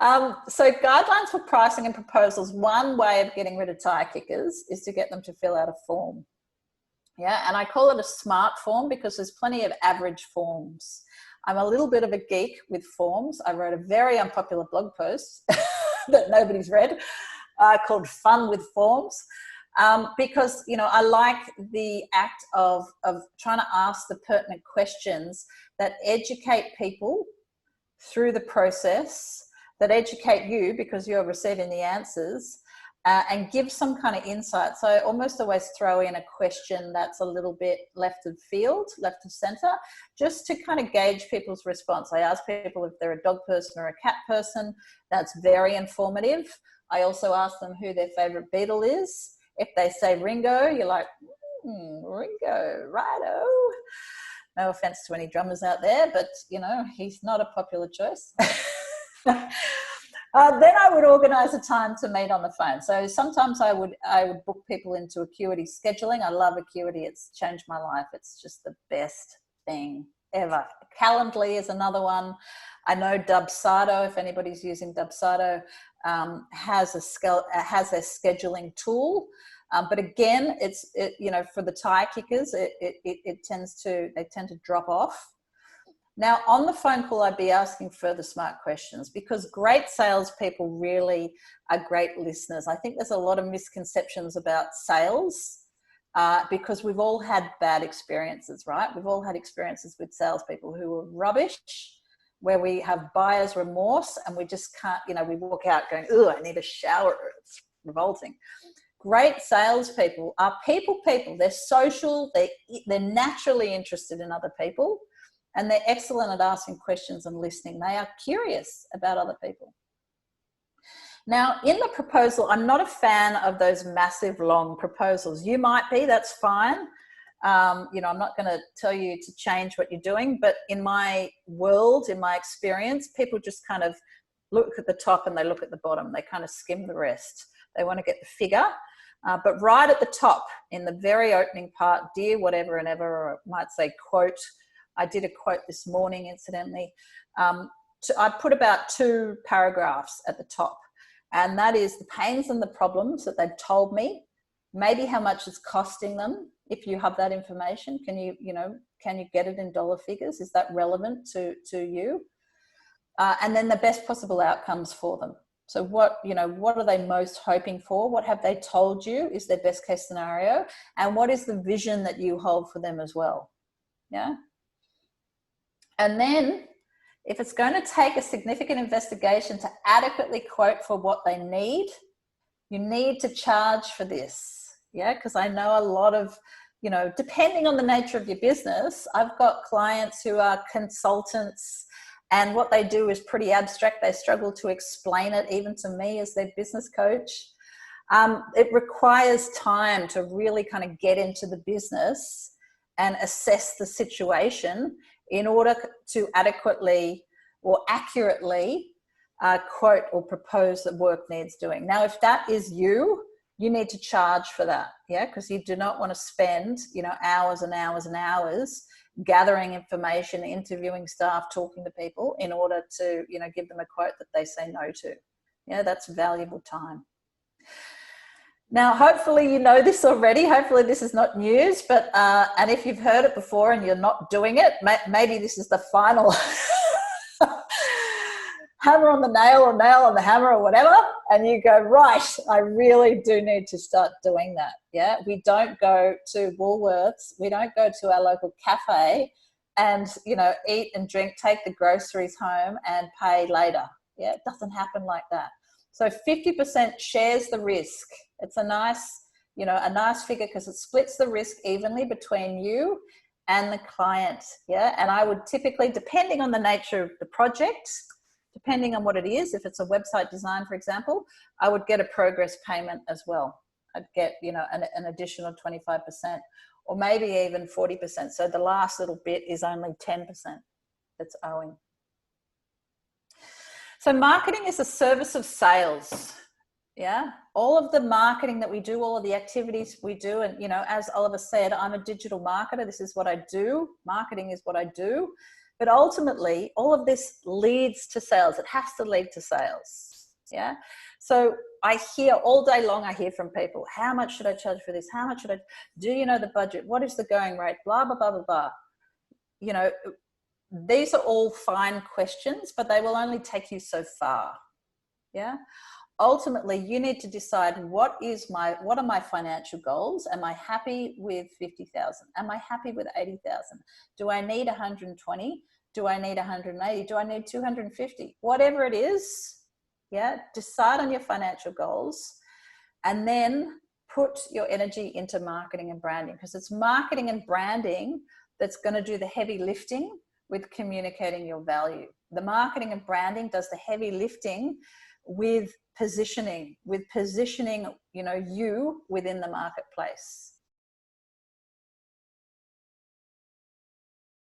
So guidelines for pricing and proposals, one way of getting rid of tire kickers is to get them to fill out a form. Yeah, and I call it a smart form because there's plenty of average forms. I'm a little bit of a geek with forms. I wrote a very unpopular blog post that nobody's read called Fun with Forms. Because, you know, I like the act of trying to ask the pertinent questions that educate people through the process, that educate you because you're receiving the answers, and give some kind of insight. So I almost always throw in a question that's a little bit left of field, left of center, just to kind of gauge people's response. I ask people if they're a dog person or a cat person. That's very informative. I also ask them who their favorite beetle is. If they say Ringo, you're like, Ringo, righto. No offense to any drummers out there, but, you know, he's not a popular choice. Then I would organise a time to meet on the phone. So sometimes I would book people into Acuity scheduling. I love Acuity. It's changed my life. It's just the best thing ever. Calendly is another one. I know Dubsado, if anybody's using Dubsado, has a scheduling tool. But again, you know, for the tire kickers, they tend to drop off. Now, on the phone call, I'd be asking further smart questions because great salespeople really are great listeners. I think there's a lot of misconceptions about sales because we've all had bad experiences, right? We've all had experiences with salespeople who were rubbish, where we have buyer's remorse and we just can't, you know, we walk out going, "Ugh, I need a shower." It's revolting. Great salespeople are people. They're social. They're naturally interested in other people. And they're excellent at asking questions and listening. They are curious about other people. Now, in the proposal, I'm not a fan of those massive, long proposals. You might be, that's fine. You know, I'm not going to tell you to change what you're doing, but in my world, in my experience, people just kind of look at the top and they look at the bottom. They kind of skim the rest. They want to get the figure. But right at the top, in the very opening part, dear whatever and ever, or it might say quote. I did a quote this morning, incidentally. I put about 2 paragraphs at the top, and that is the pains and the problems that they've told me, maybe how much it's costing them. If you have that information, can you get it in dollar figures? Is that relevant to you? And then the best possible outcomes for them. So what are they most hoping for? What have they told you is their best case scenario? And what is the vision that you hold for them as well? Yeah. And then if it's going to take a significant investigation to adequately quote for what they need, you need to charge for this. Yeah, because I know a lot of, you know, depending on the nature of your business, I've got clients who are consultants and what they do is pretty abstract. They struggle to explain it even to me as their business coach. It requires time to really kind of get into the business and assess the situation in order to adequately or accurately quote or propose that work needs doing. Now, if that is you need to charge for that, yeah, because you do not want to spend, you know, hours and hours and hours gathering information, interviewing staff, talking to people in order to, you know, give them a quote that they say no to. Yeah, that's valuable time. Now, hopefully you know this already. Hopefully this is not news, but and if you've heard it before and you're not doing it, maybe this is the final hammer on the nail or nail on the hammer or whatever, and you go, right, I really do need to start doing that. Yeah, we don't go to Woolworths, we don't go to our local cafe and, you know, eat and drink, take the groceries home and pay later. Yeah, it doesn't happen like that. So 50% shares the risk. It's a nice, you know, a nice figure because it splits the risk evenly between you and the client. Yeah, and I would typically, depending on the nature of the project, depending on what it is, if it's a website design, for example, I would get a progress payment as well. I'd get, you know, an additional 25% or maybe even 40%. So the last little bit is only 10% that's owing. So marketing is a service of sales. Yeah, all of the marketing that we do, all of the activities we do, and, you know, as Oliver said, I'm a digital marketer. This is what I do. Marketing is what I do. But ultimately, all of this leads to sales. It has to lead to sales. Yeah. So I hear all day long, I hear from people, how much should I charge for this? How much should I, do you know the budget? What is the going rate? Blah, blah, blah, blah, blah. You know, these are all fine questions, but they will only take you so far. Yeah. Ultimately, you need to decide what are my financial goals? Am I happy with 50,000? Am I happy with 80,000? Do I need 120? Do I need 180? Do I need 250? Whatever it is, yeah, decide on your financial goals and then put your energy into marketing and branding, because it's marketing and branding that's going to do the heavy lifting with communicating your value. The marketing and branding does the heavy lifting with positioning, you know, you within the marketplace.